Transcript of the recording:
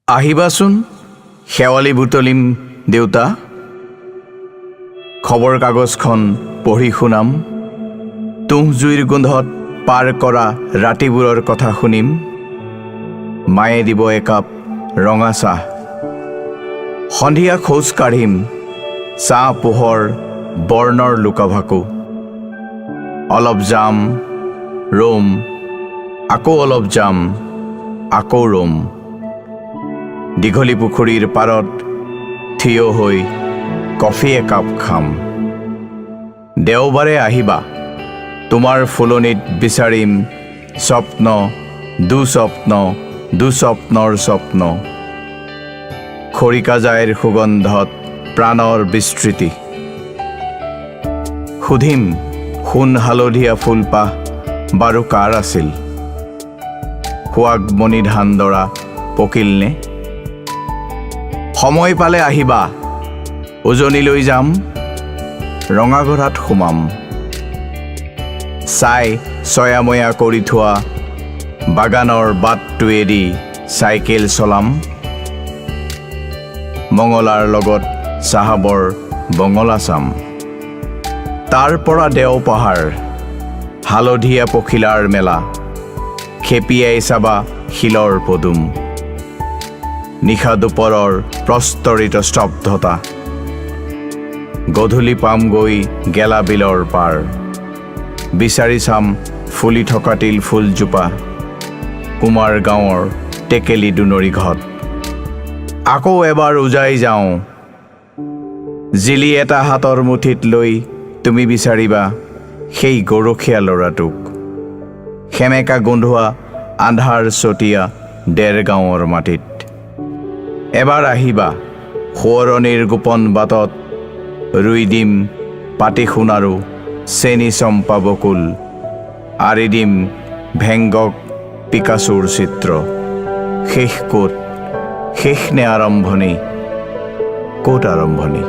আহিবাচোন শেৱালি বুটলিম দেউতা, খবৰ কাগজখন পঢ়ি শুনাম। তুঁহ জুইৰ গোন্ধত পাৰ কৰা ৰাতিবোৰৰ কথা শুনিম। মায়ে দিব একাপ ৰঙা চাহ, সন্ধিয়া খোজ কাঢ়িম চাহ পোহৰ বৰ্ণৰ লুকাভাকু। অলপ যাম ৰ'ম, আকৌ অলপ যাম, আকৌ ৰ'ম। দীঘলী পুখুৰীৰ পাৰত থিয় হৈ কফি একাপ খাম। দেওবাৰে আহিবা, তোমাৰ ফুলনিত বিচাৰিম স্বপ্ন, দুস্বপ্ন, দুস্বপ্নৰ স্বপ্ন। খৰিকাজাইৰ সুগন্ধত প্ৰাণৰ বিস্তৃতি। সুধিম সোণ হালধীয়া ফুলপাহ বাৰু কাৰ আছিল? সোৱাগমণি ধানডৰা পকিলনে? সময় পালে আহিবা, উজনিলৈ যাম, ৰঙাগড়াত সোমাম। চাই চয়াময়া কৰি থোৱা বাগানৰ বাটটোৱেদি চাইকেল চলাম। মঙলাৰ লগত চাহাবৰ বঙলা চাম। তাৰ পৰা দেও পাহাৰ, হালধীয়া পখিলাৰ মেলা, খেপিয়াই চাবা শিলৰ পদুম। নিশা দুপৰৰ প্ৰস্তৰিত স্তব্ধতা। গধূলি পামগৈ গেলা বিলৰ পাৰ, বিচাৰি চাম ফুলি থকা তিল ফুলজোপা, কুমাৰ গাঁৱৰ টেকেলি দুনৰী ঘট। আকৌ এবাৰ উজাই যাওঁ, জিলি এটা হাতৰ মুঠিত লৈ তুমি বিচাৰিবা সেই গৰখীয়া ল'ৰাটোক। সেমেকা গোন্ধোৱা আন্ধাৰ চতীয়া ডেৰগাঁৱৰ মাটিত। এবাৰ আহিবা, সোঁৱৰণিৰ গোপন বাটত ৰুই দিম পাতি সোণাৰু চেনি চম্পা বকুল, আঁৰি দিম ভেংগক পিকাচোৰ চিত্ৰ। শেষ ক'ত? শেষ নে আৰম্ভণি? ক'ত আৰম্ভণি?